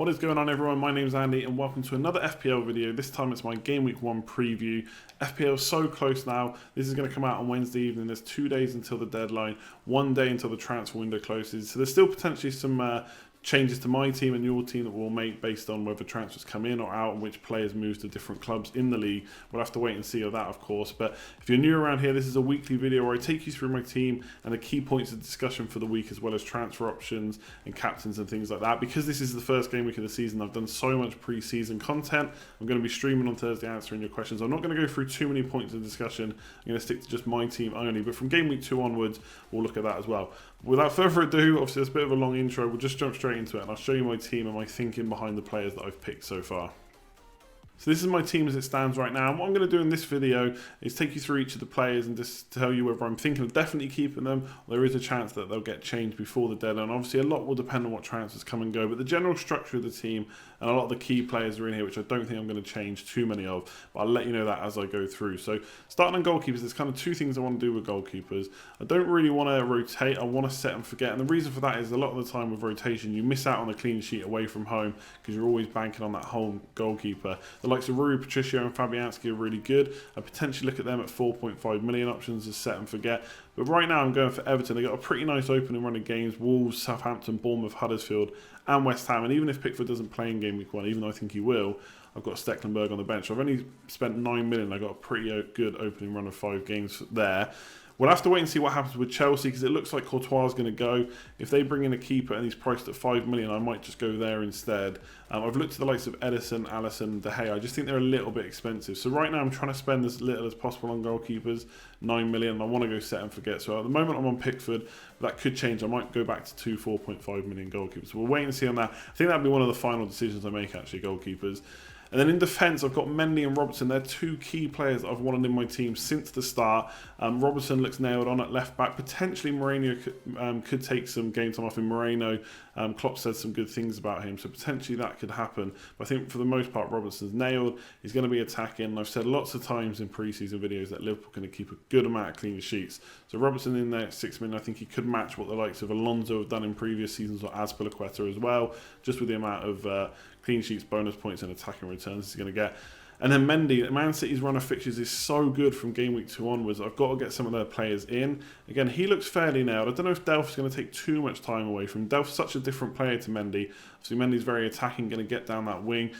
What is going on, everyone? My name's Andy and welcome to another FPL video. This time it's my Game Week 1 preview. FPL is so close now. This is going to come out on Wednesday evening. There's 2 days until the deadline, 1 day until the transfer window closes. So there's still potentially some changes to my team and your team that we'll make based on whether transfers come in or out and which players move to different clubs in the league. We'll have to wait and see of that, of course. But if you're new around here, this is a weekly video where I take you through my team and the key points of discussion for the week, as well as transfer options and captains and things like that. Because this is the first game week of the season, I've done so much pre-season content. I'm going to be streaming on Thursday answering your questions. I'm not going to go through too many points of discussion. I'm going to stick to just my team only. But from game week 2 onwards, we'll look at that as well. Without further ado, obviously it's a bit of a long intro. We'll just jump straight into it and I'll show you my team and my thinking behind the players that I've picked so far. So this is my team as it stands right now. And what I'm going to do in this video is take you through each of the players and just tell you whether I'm thinking of definitely keeping them, or there is a chance that they'll get changed before the deadline. Obviously, a lot will depend on what transfers come and go, but the general structure of the team and a lot of the key players are in here, which I don't think I'm going to change too many of, but I'll let you know that as I go through. So starting on goalkeepers, there's kind of 2 things I want to do with goalkeepers. I don't really want to rotate. I want to set and forget. And the reason for that is a lot of the time with rotation, you miss out on a clean sheet away from home because you're always banking on that home goalkeeper. The likes of Rui Patricio and Fabianski are really good. I potentially look at them at 4.5 million options as set and forget. But right now I'm going for Everton. They got a pretty nice opening run of games. Wolves, Southampton, Bournemouth, Huddersfield and West Ham. And even if Pickford doesn't play in game week 1, even though I think he will, I've got Stecklenburg on the bench. So I've only spent 9 million. I got a pretty good opening run of 5 games there. We'll have to wait and see what happens with Chelsea because it looks like Courtois is going to go. If they bring in a keeper and he's priced at 5 million, I might just go there instead. I've looked at the likes of Edison, Alisson, De Gea. I just think they're a little bit expensive. So right now I'm trying to spend as little as possible on goalkeepers, 9 million. I want to go set and forget. So at the moment I'm on Pickford. That could change. I might go back to 4.5 million goalkeepers. So we'll wait and see on that. I think that'll be one of the final decisions I make, actually, goalkeepers. And then in defence, I've got Mendy and Robertson. They're 2 key players that I've wanted in my team since the start. Robertson looks nailed on at left back. Potentially Moreno could take some game time off in Moreno. Klopp said some good things about him, so potentially that could happen. But I think for the most part, Robertson's nailed. He's going to be attacking. And I've said lots of times in pre-season videos that Liverpool are going to keep a good amount of clean sheets. So Robertson in there at 6 million, I think he could match what the likes of Alonso have done in previous seasons, or Azpilicueta as well, just with the amount of clean sheets, bonus points and attacking returns he's going to get. And then Mendy, Man City's run of fixtures is so good from game week 2 onwards. I've got to get some of their players in. Again, he looks fairly nailed. I don't know if Delph's going to take too much time away from him. Delph's such a different player to Mendy. Obviously, Mendy's very attacking, going to get down that wing,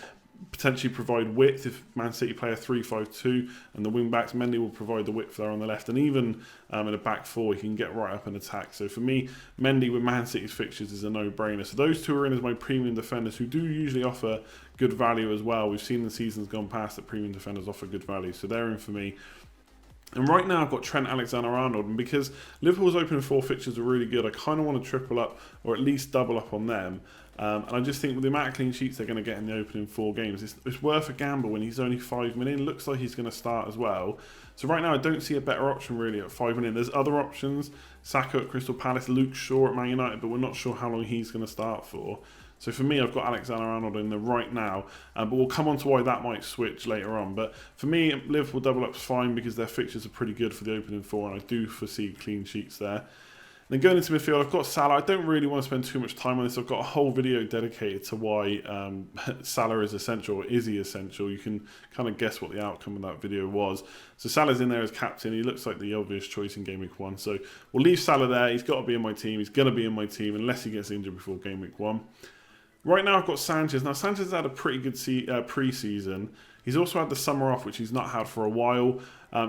potentially provide width if Man City play a 3-5-2 and the wing backs. Mendy will provide the width there on the left, and even in a back 4 he can get right up and attack. So for me, Mendy with Man City's fixtures is a no-brainer. So those 2 are in as my premium defenders, who do usually offer good value as well. We've seen the seasons gone past that premium defenders offer good value, so they're in for me. And right now I've got Trent Alexander-Arnold, and because Liverpool's opening 4 fixtures are really good, I kind of want to triple up or at least double up on them. And I just think with the amount of clean sheets they're going to get in the opening 4 games, it's worth a gamble when he's only 5 million. Looks like he's going to start as well. So right now I don't see a better option really at 5 million. There's other options, Saka at Crystal Palace, Luke Shaw at Man United, but we're not sure how long he's going to start for. So for me, I've got Alexander-Arnold in there right now, but we'll come on to why that might switch later on. But for me, Liverpool double up's fine because their fixtures are pretty good for the opening 4, and I do foresee clean sheets there. Then going into midfield, I've got Salah. I don't really want to spend too much time on this. I've got a whole video dedicated to why Salah is essential, or is he essential. You can kind of guess what the outcome of that video was. So Salah's in there as captain. He looks like the obvious choice in game week 1. So we'll leave Salah there. He's got to be in my team. He's going to be in my team unless he gets injured before game week 1. Right now I've got Sanchez. Now Sanchez had a pretty good pre-season. He's also had the summer off, which he's not had for a while.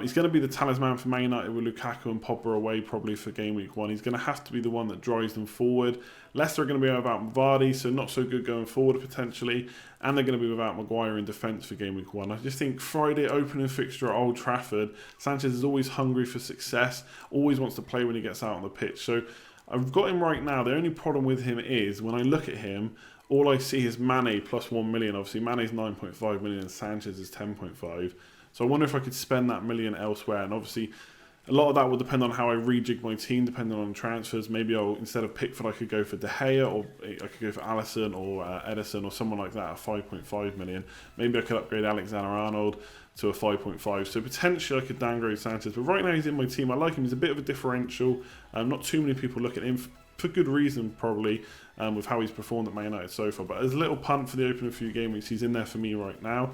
He's going to be the talisman for Man United with Lukaku and Pogba away probably for game week 1. He's going to have to be the one that drives them forward. Leicester are going to be without Vardy, so not so good going forward potentially. And they're going to be without Maguire in defence for game week 1. I just think Friday opening fixture at Old Trafford, Sanchez is always hungry for success, always wants to play when he gets out on the pitch. So I've got him right now. The only problem with him is when I look at him, all I see is Mane plus 1 million. Obviously, Mane's 9.5 million and Sanchez is 10.5. So I wonder if I could spend that million elsewhere. And obviously, a lot of that will depend on how I rejig my team, depending on transfers. Maybe instead of Pickford, I could go for De Gea, or I could go for Alisson or Edison or someone like that at 5.5 million. Maybe I could upgrade Alexander-Arnold to a 5.5. So potentially I could downgrade Sanchez. But right now he's in my team. I like him. He's a bit of a differential. Not too many people look at him. for good reason probably, with how he's performed at Man United so far. But as a little punt for the opening few game weeks, he's in there for me right now.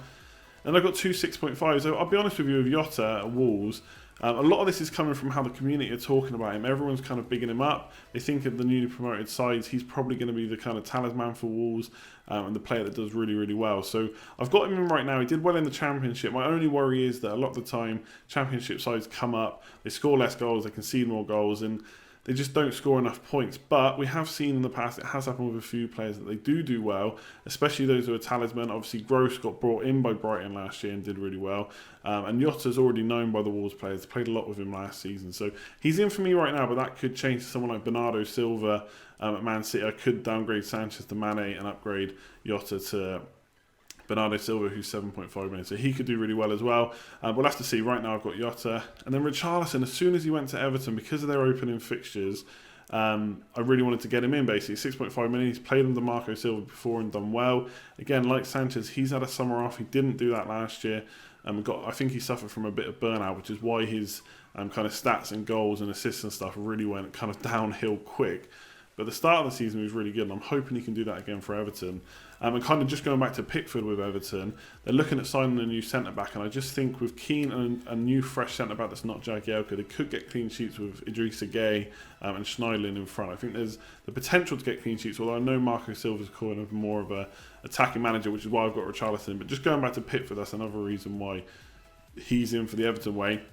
And I've got 2 6.5s. So I'll be honest with you, with Jota at Wolves, a lot of this is coming from how the community are talking about him. Everyone's kind of bigging him up. They think of the newly promoted sides, he's probably going to be the kind of talisman for Wolves, and the player that does really, really well. So I've got him in right now. He did well in the Championship. My only worry is that a lot of the time, Championship sides come up, they score less goals, they concede more goals, and they just don't score enough points. But we have seen in the past, it has happened with a few players that they do well, especially those who are talisman. Obviously, Gross got brought in by Brighton last year and did really well. And Jota's already known by the Wolves players. They played a lot with him last season. So he's in for me right now, but that could change to someone like Bernardo Silva at Man City. I could downgrade Sanchez to Mane and upgrade Jota to Bernardo Silva, who's 7.5 million, so he could do really well as well. We'll have to see. Right now I've got Jota. And then Richarlison, as soon as he went to Everton, because of their opening fixtures, I really wanted to get him in, basically. 6.5 million. He's played under Marco Silva before and done well. Again, like Sanchez, he's had a summer off. He didn't do that last year. I think he suffered from a bit of burnout, which is why his kind of stats and goals and assists and stuff really went kind of downhill quick. But the start of the season was really good, and I'm hoping he can do that again for Everton. And kind of just going back to Pickford with Everton, they're looking at signing a new centre-back, and I just think with Keane and a new fresh centre-back that's not Jagielka, they could get clean sheets with Idrissa Gueye and Schneiderlin in front. I think there's the potential to get clean sheets, although I know Marco Silva's kind of more of a attacking manager, which is why I've got Richarlison. But just going back to Pickford, that's another reason why he's in for the Everton way.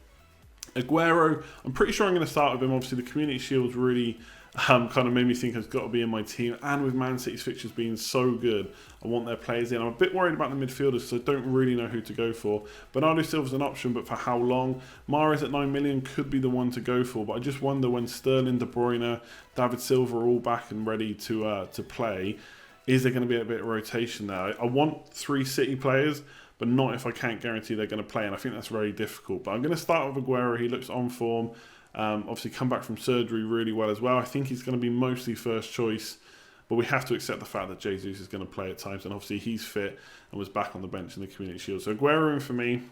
Aguero, I'm pretty sure I'm going to start with him. Obviously, the Community Shield's really kind of made me think has got to be in my team, and with Man City's fixtures being so good, I want their players in. I'm a bit worried about the midfielders because I don't really know who to go for. Bernardo Silva's an option, but for how long? Mahrez at 9 million could be the one to go for, but I just wonder when Sterling, De Bruyne, David Silva are all back and ready to play, is there going to be a bit of rotation there? I want 3 City players, but not if I can't guarantee they're going to play, and I think that's very difficult. But I'm going to start with Aguero. He looks on form. Obviously come back from surgery really well as well. I think he's going to be mostly first choice, but we have to accept the fact that Jesus is going to play at times, and obviously he's fit and was back on the bench in the Community Shield. So Aguero in for me.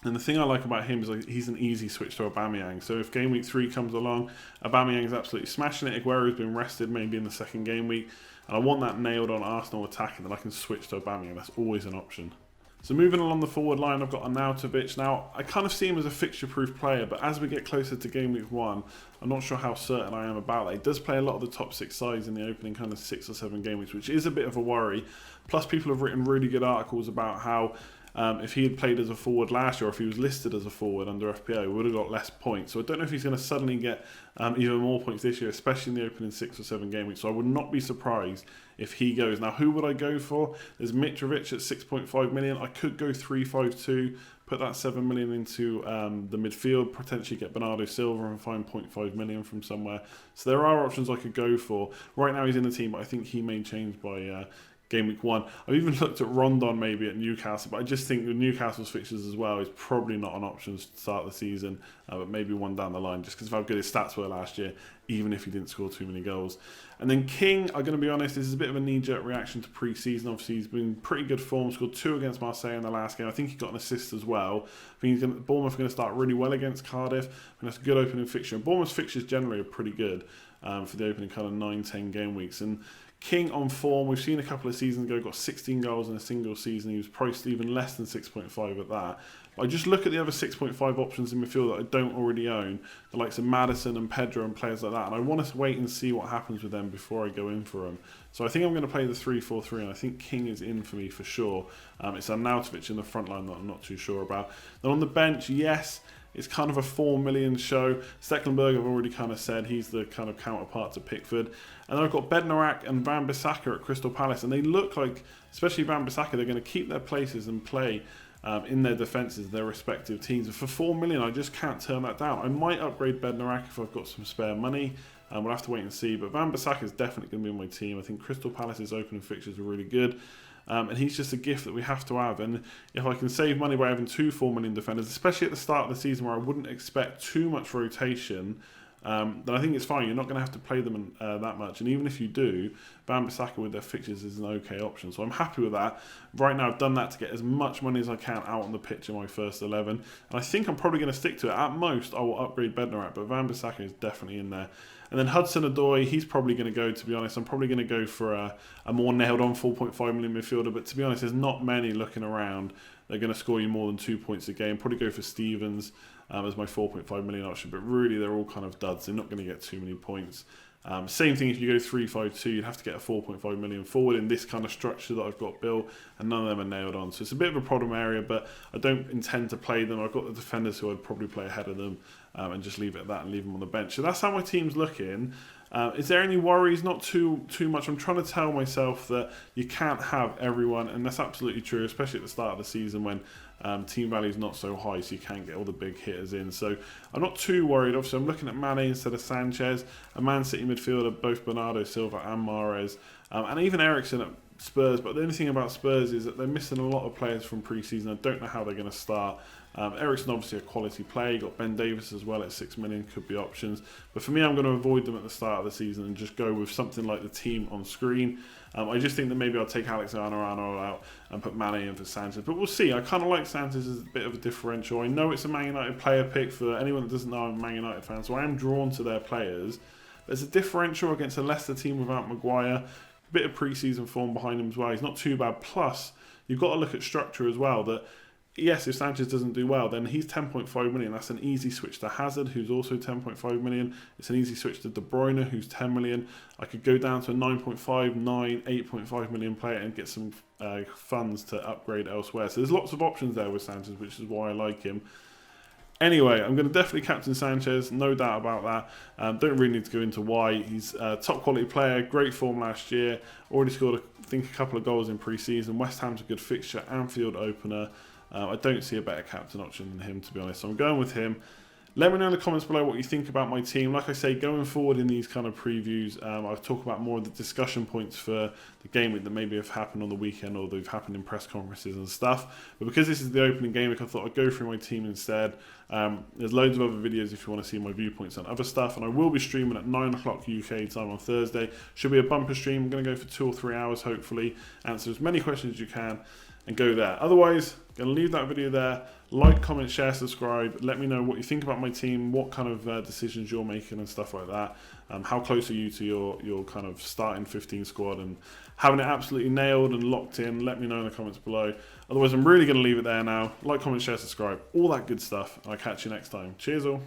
And the thing I like about him is like he's an easy switch to Aubameyang. So if game week 3 comes along, Aubameyang is absolutely smashing it. Aguero's been rested maybe in the second game week, and I want that nailed on Arsenal attacking, then I can switch to Aubameyang. That's always an option. So moving along the forward line, I've got Arnautovic. Now, I kind of see him as a fixture-proof player, but as we get closer to game week 1, I'm not sure how certain I am about that. He does play a lot of the top 6 sides in the opening kind of 6 or 7 game weeks, which is a bit of a worry. Plus, people have written really good articles about how if he had played as a forward last year, or if he was listed as a forward under FPL, he would have got less points. So I don't know if he's going to suddenly get even more points this year, especially in the opening 6 or 7 game weeks. So I would not be surprised if he goes. Now, who would I go for? There's Mitrovic at 6.5 million. I could go 3.52, put that 7 million into the midfield, potentially get Bernardo Silva and find 0.5 million from somewhere. So there are options I could go for. Right now he's in the team, but I think he may change by game week 1. I've even looked at Rondon maybe at Newcastle, but I just think with Newcastle's fixtures as well is probably not an option to start the season, but maybe one down the line, just because of how good his stats were last year, even if he didn't score too many goals. And then King, I'm going to be honest, this is a bit of a knee-jerk reaction to pre-season. Obviously, he's been pretty good form, scored 2 against Marseille in the last game. I think he got an assist as well. I think Bournemouth are going to start really well against Cardiff, and that's a good opening fixture. And Bournemouth's fixtures generally are pretty good for the opening kind of 9-10 game weeks. And King on form, we've seen a couple of seasons ago, got 16 goals in a single season. He was priced even less than 6.5 at that. But I just look at the other 6.5 options in midfield that I don't already own, the likes of Maddison and Pedro and players like that, and I want to wait and see what happens with them before I go in for them. So I think I'm going to play the 3-4-3, and I think King is in for me for sure. It's Arnautovic in the front line that I'm not too sure about. Then on the bench, yes, it's kind of a 4 million show. Stecklenburg, I've already kind of said, he's the kind of counterpart to Pickford. And then I've got Bednarak and Van Bissaka at Crystal Palace, and they look like, especially Van Bissaka, they're going to keep their places and play in their defences, their respective teams. And for 4 million, I just can't turn that down. I might upgrade Bednarak if I've got some spare money. We'll have to wait and see. But Van Bissaka is definitely going to be on my team. I think Crystal Palace's opening fixtures are really good. And he's just a gift that we have to have. And if I can save money by having 2 4 million defenders, especially at the start of the season where I wouldn't expect too much rotation, then I think it's fine. You're not going to have to play them that much. And even if you do, Van Bissaka with their fixtures is an okay option. So I'm happy with that. Right now I've done that to get as much money as I can out on the pitch in my first 11. And I think I'm probably going to stick to it. At most, I will upgrade Bednarak, but Van Bissaka is definitely in there. And then Hudson-Odoi, he's probably going to go, to be honest. I'm probably going to go for a more nailed-on 4.5 million midfielder. But to be honest, there's not many looking around that are going to score you more than 2 points a game. Probably go for Stevens as my 4.5 million option. But really, they're all kind of duds. They're not going to get too many points. Same thing if you go 3-5-2, you'd have to get a 4.5 million forward in this kind of structure that I've got built, and none of them are nailed on. So it's a bit of a problem area, but I don't intend to play them. I've got the defenders who I'd probably play ahead of them and just leave it at that and leave them on the bench. So that's how my team's looking. Is there any worries? Not too much. I'm trying to tell myself that you can't have everyone, and that's absolutely true, especially at the start of the season when team value is not so high, so you can't get all the big hitters in. So I'm not too worried. Obviously, I'm looking at Mane instead of Sanchez, a Man City midfielder, both Bernardo Silva and Mahrez, and even Eriksen at Spurs. But the only thing about Spurs is that they're missing a lot of players from pre-season. I don't know how they're going to start. Eriksen obviously a quality play. You got Ben Davies as well at 6 million, could be options. But for me, I'm going to avoid them at the start of the season and just go with something like the team on screen. I just think that maybe I'll take Alexander-Arnold out and put Mane in for Sanchez. But we'll see. I kind of like Sanchez as a bit of a differential. I know it's a Man United player pick. For anyone that doesn't know, I'm a Man United fan, so I am drawn to their players. There's a differential against a Leicester team without Maguire. A bit of pre-season form behind him as well. He's not too bad. Plus, you've got to look at structure as well. That yes, if Sanchez doesn't do well, then he's 10.5 million. That's an easy switch to Hazard, who's also 10.5 million. It's an easy switch to De Bruyne, who's 10 million. I could go down to a 9.5, 9, 8.5 million player and get some funds to upgrade elsewhere. So there's lots of options there with Sanchez, which is why I like him. Anyway, I'm going to definitely captain Sanchez, no doubt about that. Don't really need to go into why. He's a top quality player, great form last year. Already scored, I think, a couple of goals in pre-season. West Ham's a good fixture, Anfield opener. I don't see a better captain option than him, to be honest. So I'm going with him. Let me know in the comments below what you think about my team. Like I say, going forward in these kind of previews, I'll talk about more of the discussion points for the game week that maybe have happened on the weekend or they've happened in press conferences and stuff. But because this is the opening game week, I thought I'd go through my team instead. There's loads of other videos if you want to see my viewpoints on other stuff. And I will be streaming at 9 o'clock UK time on Thursday. Should be a bumper stream. I'm going to go for 2 or 3 hours, hopefully. Answer as many questions as you can and go there. Otherwise, going to leave that video there. Like, comment, share, subscribe. Let me know what you think about my team, what kind of decisions you're making and stuff like that. How close are you to your kind of starting 15 squad and having it absolutely nailed and locked in? Let me know in the comments below. Otherwise, I'm really going to leave it there now. Like, comment, share, subscribe, all that good stuff. I'll catch you next time. Cheers all.